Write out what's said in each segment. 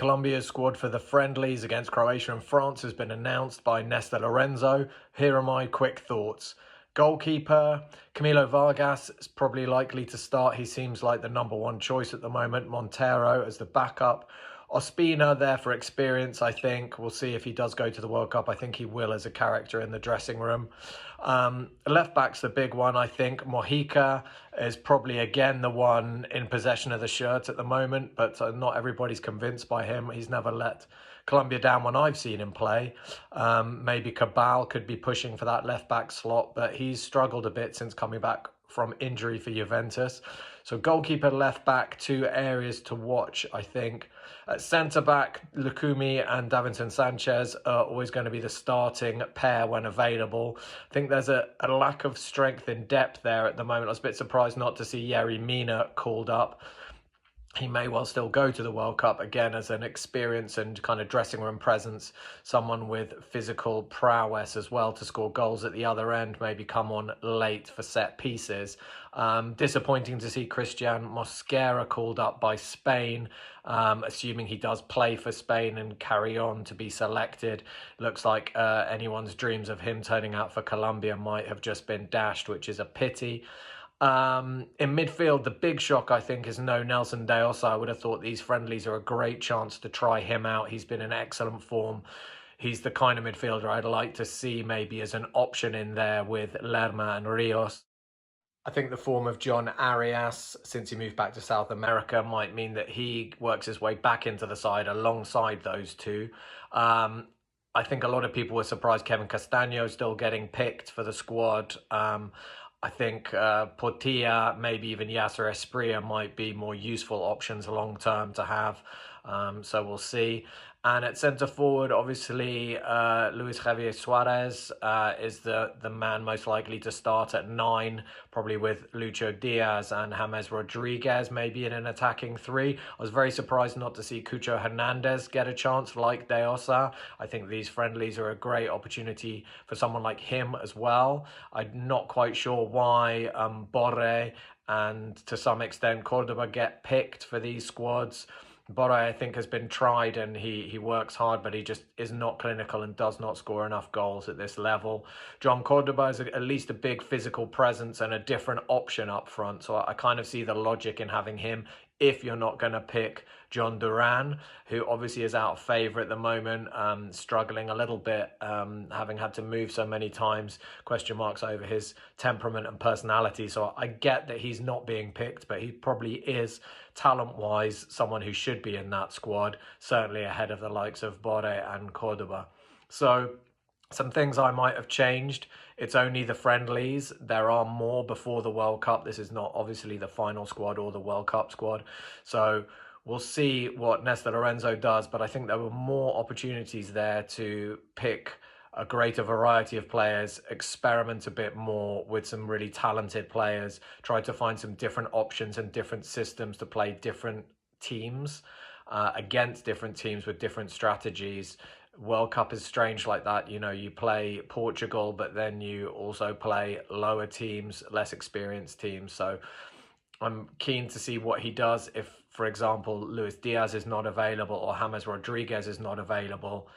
Colombia's squad for the friendlies against Croatia and France has been announced by Néstor Lorenzo. Here are my quick thoughts. Goalkeeper, Camilo Vargas is probably likely to start. He seems like the number one choice at the moment. Montero as the backup. Ospina there for experience, I think. We'll see if he does go to the World Cup. I think he will as a character in the dressing room. Left back's the big one, I think. Mojica is probably again the one in possession of the shirt at the moment, but not everybody's convinced by him. He's never let Colombia down when I've seen him play. Maybe Cabal could be pushing for that left back slot, but he's struggled a bit since coming back from injury for Juventus. So goalkeeper, left back, two areas to watch, I think. At centre-back, Lucumi and Davinson Sanchez are always going to be the starting pair when available. I think there's a lack of strength in depth there at the moment. I was a bit surprised not to see Yerry Mina called up. He may well still go to the World Cup again as an experience and kind of dressing room presence, someone with physical prowess as well to score goals at the other end, maybe come on late for set pieces. Disappointing to see Christian Mosquera called up by Spain, assuming he does play for Spain and carry on to be selected. Looks like anyone's dreams of him turning out for Colombia might have just been dashed, which is a pity. In midfield, the big shock, I think, is no Nelson de Ossa. I would have thought these friendlies are a great chance to try him out. He's been in excellent form. He's the kind of midfielder I'd like to see maybe as an option in there with Lerma and Rios. I think the form of John Arias, since he moved back to South America, might mean that he works his way back into the side alongside those two. I think a lot of people were surprised Kevin Castaño still getting picked for the squad. I think Portilla, maybe even Yasser Espria might be more useful options long term to have. So we'll see. And at centre forward, obviously, Luis Javier Suarez is the man most likely to start at 9, probably with Lucho Diaz and James Rodriguez maybe in an attacking 3. I was very surprised not to see Cucho Hernandez get a chance like De Ossa. I think these friendlies are a great opportunity for someone like him as well. I'm not quite sure why Borre and to some extent Cordoba get picked for these squads. Borre, I think, has been tried and he works hard, but he just is not clinical and does not score enough goals at this level. John Cordoba is at least a big physical presence and a different option up front. So I kind of see the logic in having him if you're not going to pick John Duran, who obviously is out of favour at the moment, struggling a little bit, having had to move so many times, question marks over his temperament and personality. So I get that he's not being picked, but he probably is, talent-wise, someone who should be in that squad, certainly ahead of the likes of Borre and Cordoba. So some things I might have changed. It's only the friendlies. There are more before the World Cup. This is not obviously the final squad or the World Cup squad. So we'll see what Néstor Lorenzo does, but I think there were more opportunities there to pick a greater variety of players, experiment a bit more with some really talented players, try to find some different options and different systems to play different teams against different teams with different strategies. World Cup is strange like that. You know, you play Portugal, but then you also play lower teams, less experienced teams. So I'm keen to see what he does if, for example, Luis Diaz is not available or James Rodriguez is not available.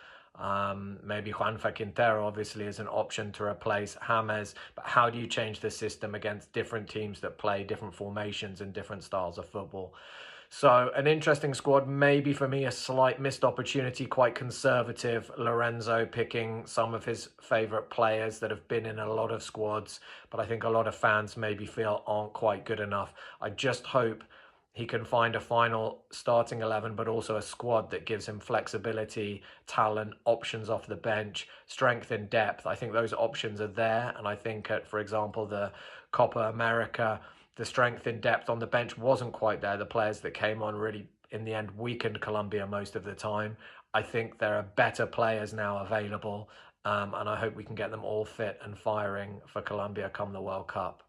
Maybe Juanfer Quintero obviously is an option to replace James, but how do you change the system against different teams that play different formations and different styles of football? So an interesting squad, maybe for me a slight missed opportunity, quite conservative. Lorenzo picking some of his favourite players that have been in a lot of squads, but I think a lot of fans maybe feel aren't quite good enough. I just hope he can find a final starting 11, but also a squad that gives him flexibility, talent, options off the bench, strength in depth. I think those options are there. And I think at, for example, the Copa America, the strength in depth on the bench wasn't quite there. The players that came on really, in the end, weakened Colombia most of the time. I think there are better players now available, and I hope we can get them all fit and firing for Colombia come the World Cup.